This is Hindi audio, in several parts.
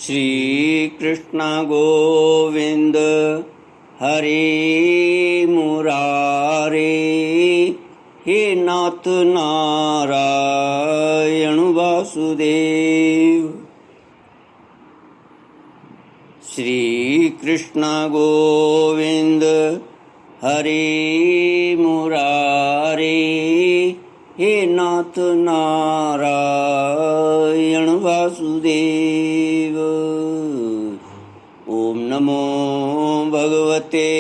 श्री कृष्ण गोविंद हरे मुरारे, हे नाथ नारायण वासुदेव। श्री कृष्ण गोविंद हरे मुरारे, हे नाथ नारायण वासुदेव। ओम नमो भगवते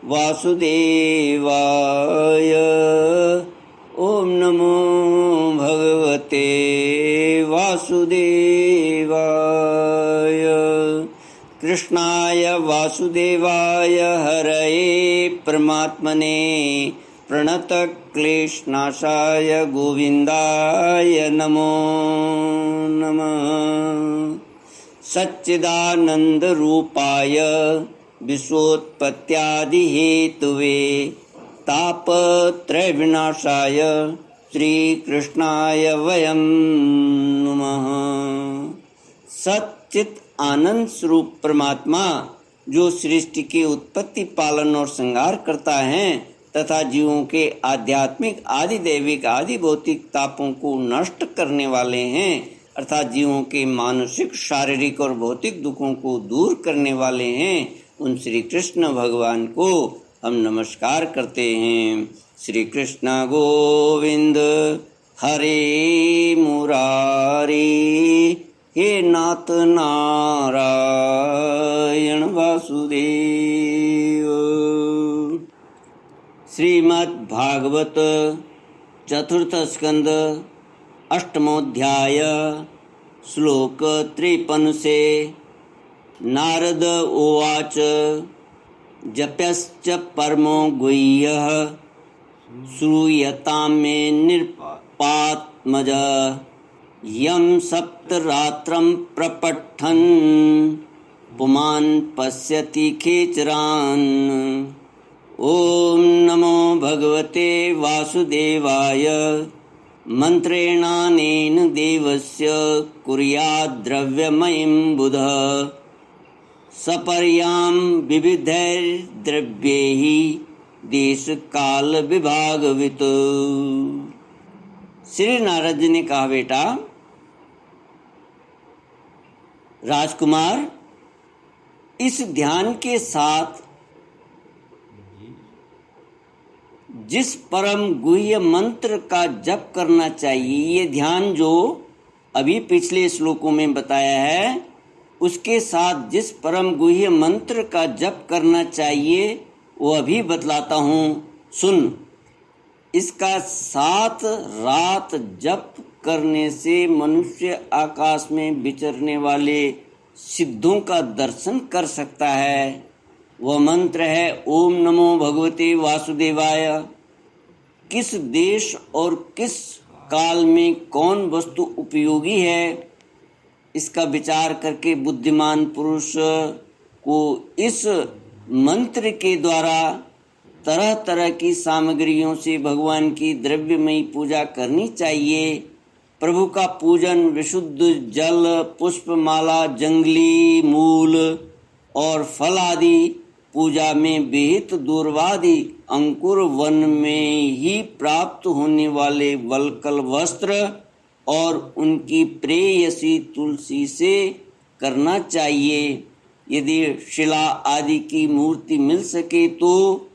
वासुदेवाय। ओम नमो भगवते वासुदेवाय। कृष्णाय वासुदेवाय हरये परमात्मने प्रणतक्लेशनाशाय गोविन्दाय नमो नमः। सच्चिदानन्दरूपाय विश्वोत्पत्त्यादिहेतवे तापत्रयविनाशाय श्रीकृष्णाय वयं नमः। सच्चित आनंद स्वरूप परमात्मा जो सृष्टि की उत्पत्ति, पालन और संहार करता है तथा जीवों के आध्यात्मिक, आदि दैविक, आदि भौतिक तापों को नष्ट करने वाले हैं, अर्थात जीवों के मानसिक, शारीरिक और भौतिक दुखों को दूर करने वाले हैं, उन श्री कृष्ण भगवान को हम नमस्कार करते हैं। श्री कृष्ण गोविंद हरे मुरारी, हे नाथ नारायण वासुदेव। श्रीमद् भागवत चतुर्थ स्कंद अष्टमोध्याय श्लोक 53 से। नारद उवाच जप्यश्च परमो गुह्यः श्रूयतां मे नृपात्मज। यं सप्तरात्रं प्रपठन् पुमान् पश्यति खेचरान्। ओम नमो भगवते वासुदेवाय। मंत्रेणानेन देवस्य कुर्याद्द्रव्यमयं बुधः सपर्यां विविधैर्द्रव्यैः देशकाल विभागवित्। श्री नारद जी ने कहा, बेटा राजकुमार, इस ध्यान के साथ जिस परम गुह्य मंत्र का जप करना चाहिए, ये ध्यान जो अभी पिछले श्लोकों में बताया है, उसके साथ जिस परम गुह्य मंत्र का जप करना चाहिए वो अभी बतलाता हूँ, सुन। इसका 7 रात जप करने से मनुष्य आकाश में विचरने वाले सिद्धों का दर्शन कर सकता है। वह मंत्र है ओम नमो भगवते वासुदेवाय। किस देश और किस काल में कौन वस्तु उपयोगी है, इसका विचार करके बुद्धिमान पुरुष को इस मंत्र के द्वारा तरह तरह की सामग्रियों से भगवान की द्रव्यमयी पूजा करनी चाहिए। प्रभु का पूजन विशुद्ध जल, पुष्पमाला, जंगली मूल और फल आदि पूजा में विहित दूर्वादि अंकुर वन में ही प्राप्त होने वाले वल्कल वस्त्र और उनकी प्रेयसी तुलसी से करना चाहिए। यदि शिला आदि की मूर्ति मिल सके तो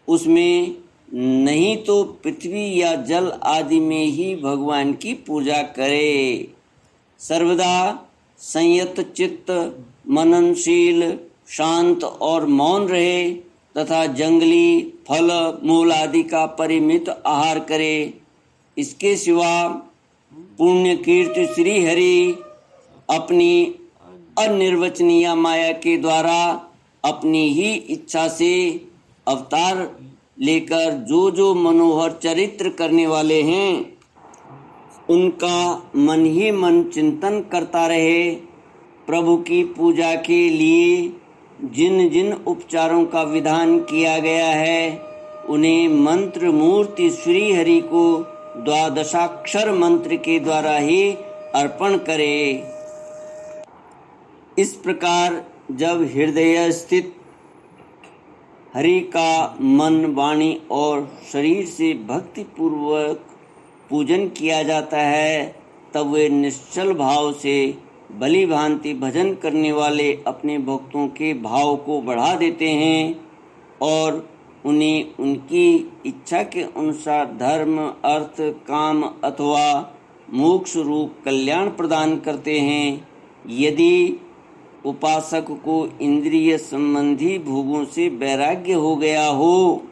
उसमें, नहीं तो पृथ्वी या जल आदि में ही भगवान की पूजा करे। सर्वदा संयत चित्त, मननशील, शांत और मौन रहे तथा जंगली फल मूल आदि का परिमित आहार करे। इसके सिवा पुण्य कीर्ति श्री हरि अपनी अनिर्वचनीय माया के द्वारा अपनी ही इच्छा से अवतार लेकर जो जो मनोहर चरित्र करने वाले हैं उनका मन ही मन चिंतन करता रहे। प्रभु की पूजा के लिए जिन जिन उपचारों का विधान किया गया है उन्हें मंत्र मूर्ति श्री हरि को द्वादशाक्षर मंत्र के द्वारा ही अर्पण करे। इस प्रकार जब हृदय स्थित हरि का मन, वाणी और शरीर से भक्ति पूर्वक पूजन किया जाता है, तब वे निश्चल भाव से भली भांति भजन करने वाले अपने भक्तों के भाव को बढ़ा देते हैं और उन्हें उनकी इच्छा के अनुसार धर्म, अर्थ, काम अथवा मोक्ष रूप कल्याण प्रदान करते हैं। यदि उपासक को इंद्रिय संबंधी भोगों से वैराग्य हो गया हो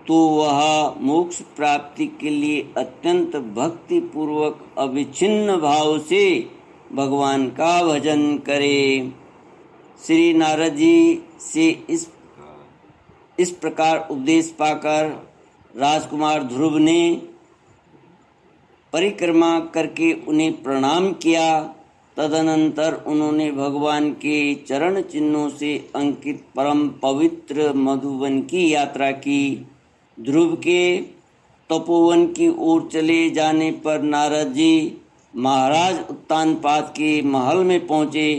तो वह मोक्ष प्राप्ति के लिए अत्यंत भक्ति पूर्वक अविच्छिन्न भाव से भगवान का भजन करे। श्री नारद जी से इस प्रकार उपदेश पाकर राजकुमार ध्रुव ने परिक्रमा करके उन्हें प्रणाम किया। तदनंतर उन्होंने भगवान के चरण चिन्हों से अंकित परम पवित्र मधुवन की यात्रा की। ध्रुव के तपोवन की ओर चले जाने पर नारद जी महाराज उत्तानपाद के महल में पहुँचे।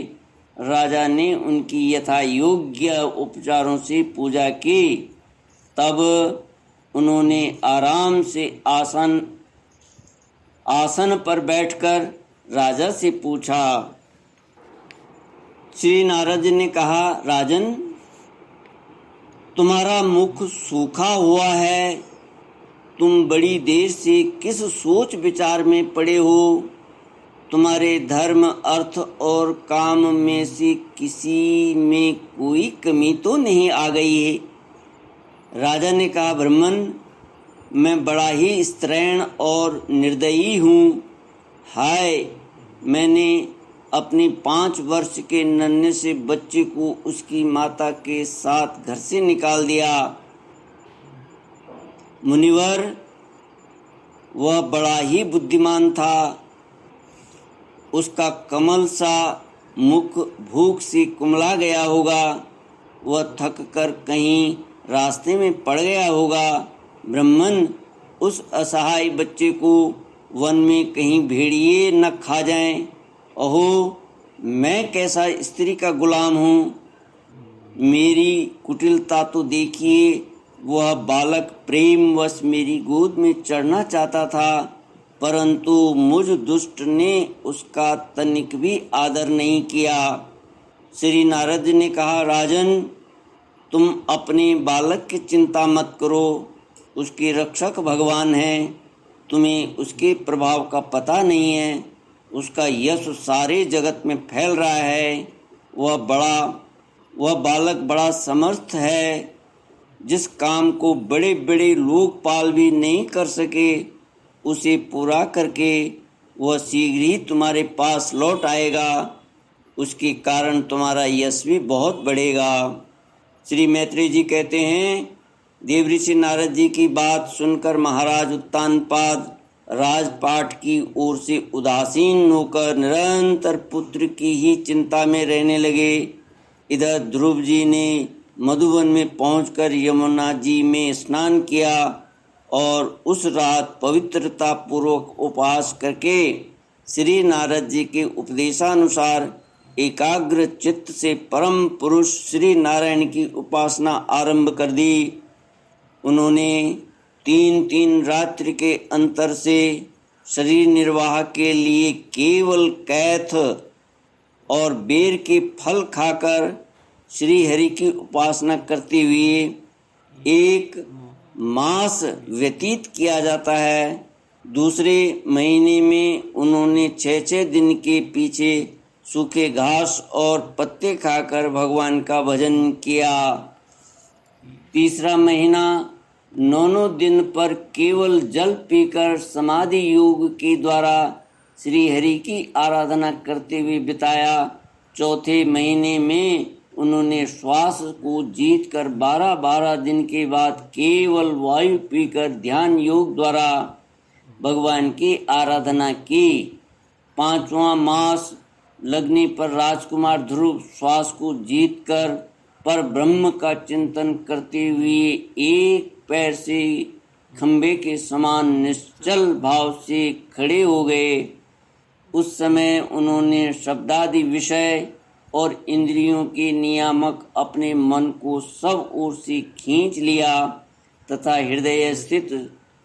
राजा ने उनकी यथा योग्य उपचारों से पूजा की। तब उन्होंने आराम से आसन पर बैठकर राजा से पूछा। श्री नारद ने कहा, राजन, तुम्हारा मुख सूखा हुआ है, तुम बड़ी देर से किस सोच विचार में पड़े हो? तुम्हारे धर्म, अर्थ और काम में से किसी में कोई कमी तो नहीं आ गई है? राजा ने कहा, ब्राह्मण, मैं बड़ा ही स्त्रैण और निर्दयी हूँ। हाय, मैंने अपने 5 वर्ष के नन्हे से बच्चे को उसकी माता के साथ घर से निकाल दिया। मुनिवर, वह बड़ा ही बुद्धिमान था। उसका कमल सा मुख भूख से कुमला गया होगा। वह थक कर कहीं रास्ते में पड़ गया होगा। ब्राह्मण, उस असहाय बच्चे को वन में कहीं भेड़िए न खा जाएं। अहो, मैं कैसा स्त्री का गुलाम हूँ। मेरी कुटिलता तो देखिए। वह बालक प्रेमवश मेरी गोद में चढ़ना चाहता था, परंतु मुझ दुष्ट ने उसका तनिक भी आदर नहीं किया। श्री नारद ने कहा, राजन, तुम अपने बालक की चिंता मत करो। उसके रक्षक भगवान हैं। तुम्हें उसके प्रभाव का पता नहीं है। उसका यश सारे जगत में फैल रहा है। वह बालक बड़ा समर्थ है। जिस काम को बड़े बड़े लोकपाल भी नहीं कर सके, उसे पूरा करके वह शीघ्र ही तुम्हारे पास लौट आएगा। उसके कारण तुम्हारा यश भी बहुत बढ़ेगा। श्री मैत्रेय जी कहते हैं, देवऋषि नारद जी की बात सुनकर महाराज उत्तानपाद राजपाट की ओर से उदासीन होकर निरंतर पुत्र की ही चिंता में रहने लगे। इधर ध्रुव जी ने मधुवन में पहुंचकर यमुना जी में स्नान किया और उस रात पवित्रता पूर्वक उपवास करके श्री नारद जी के उपदेशानुसार एकाग्र चित्त से परम पुरुष श्री नारायण की उपासना आरंभ कर दी। उन्होंने 3 रात्रि के अंतर से शरीर निर्वाह के लिए केवल कैथ और बेर के फल खाकर श्री हरि की उपासना करते हुए 1 मास व्यतीत किया जाता है। दूसरे महीने में उन्होंने 6 दिन के पीछे सूखे घास और पत्ते खाकर भगवान का भजन किया। तीसरा महीना 9 दिन पर केवल जल पीकर समाधि योग के द्वारा श्री हरि की आराधना करते हुए बिताया। चौथे महीने में उन्होंने श्वास को जीत कर 12 दिन के बाद केवल वायु पीकर ध्यान योग द्वारा भगवान की आराधना की। 5वां मास लगने पर राजकुमार ध्रुव श्वास को जीत कर पर ब्रह्म का चिंतन करते हुए एक पैर से खंबे के समान निश्चल भाव से खड़े हो गए। उस समय उन्होंने शब्दादि विषय और इंद्रियों के नियामक अपने मन को सब ओर से खींच लिया तथा हृदय स्थित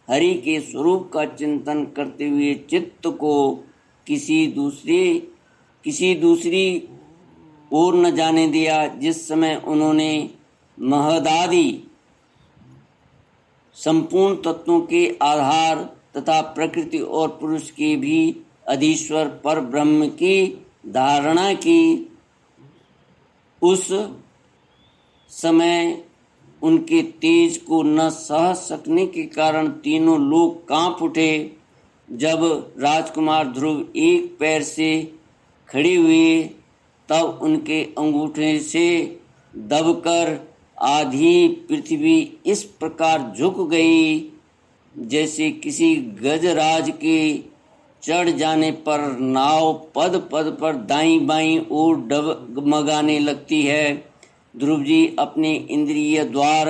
हरि के स्वरूप का चिंतन करते हुए चित्त को किसी दूसरी ओर न जाने दिया। जिस समय उन्होंने महदादि संपूर्ण तत्वों के आधार तथा प्रकृति और पुरुष के भी अधीश्वर पर ब्रह्म की धारणा की, उस समय उनके तेज को न सह सकने के कारण तीनों लोग कांप उठे। जब राजकुमार ध्रुव एक पैर से खड़े हुए तब उनके अंगूठे से दबकर आधी पृथ्वी इस प्रकार झुक गई जैसे किसी गजराज के चढ़ जाने पर नाव पद पद पर दाईं बाईं ओर डगमगाने लगती है। ध्रुव जी अपने इंद्रिय द्वार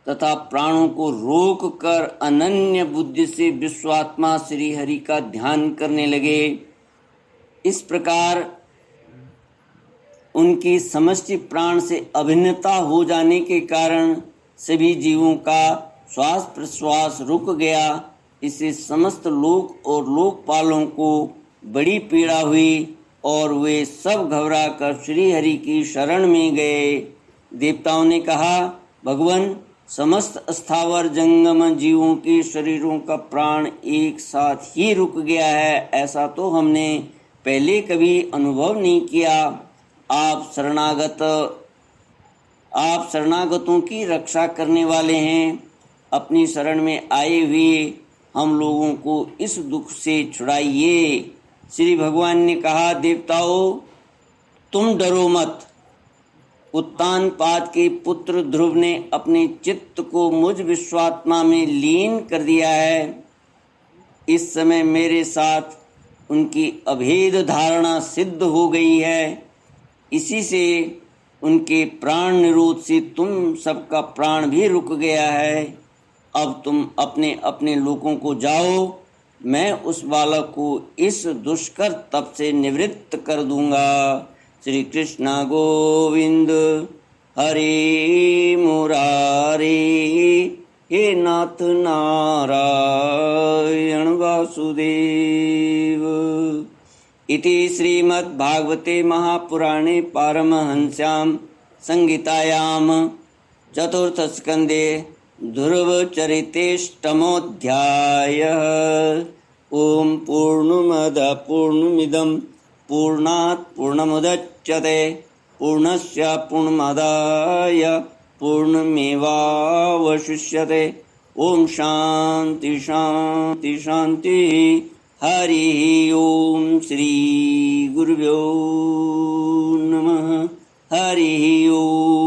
तथा प्राणों को रोक कर अनन्य बुद्धि से विश्वात्मा श्री हरि का ध्यान करने लगे। इस प्रकार उनकी समष्टि प्राण से अभिन्नता हो जाने के कारण सभी जीवों का श्वास प्रश्वास रुक गया। इससे समस्त लोक और लोकपालों को बड़ी पीड़ा हुई और वे सब घबरा कर श्री हरि की शरण में गए। देवताओं ने कहा, भगवान, समस्त स्थावर जंगम जीवों के शरीरों का प्राण एक साथ ही रुक गया है, ऐसा तो हमने पहले कभी अनुभव नहीं किया। आप शरणागतों की रक्षा करने वाले हैं। अपनी शरण में आए हुए हम लोगों को इस दुख से छुड़ाइए। श्री भगवान ने कहा, देवताओं, तुम डरो मत। उत्तानपाद के पुत्र ध्रुव ने अपने चित्त को मुझ विश्वात्मा में लीन कर दिया है। इस समय मेरे साथ उनकी अभेद धारणा सिद्ध हो गई है। इसी से उनके प्राण निरोध से तुम सबका प्राण भी रुक गया है। अब तुम अपने अपने लोगों को जाओ, मैं उस बालक को इस दुष्कर तप से निवृत्त कर दूंगा। श्री कृष्ण गोविंद हरे मुरारे, हे नाथ नारायण वासुदेव। इति श्रीमद्भागवते महापुराणे पारमहंस्यां संहितायां चतुर्थस्कन्धे ध्रुवचरितेष्टमोऽध्यायः। ओम पूर्णमदः पूर्णमिदं पूर्णात् पूर्णमुदच्यते पूर्णस्य पूर्णमादाय पूर्णमेवावशिष्यते। ओम शांति शांति शांति। हरि ओम श्री गुरुभ्यो नमः। हरि ओम।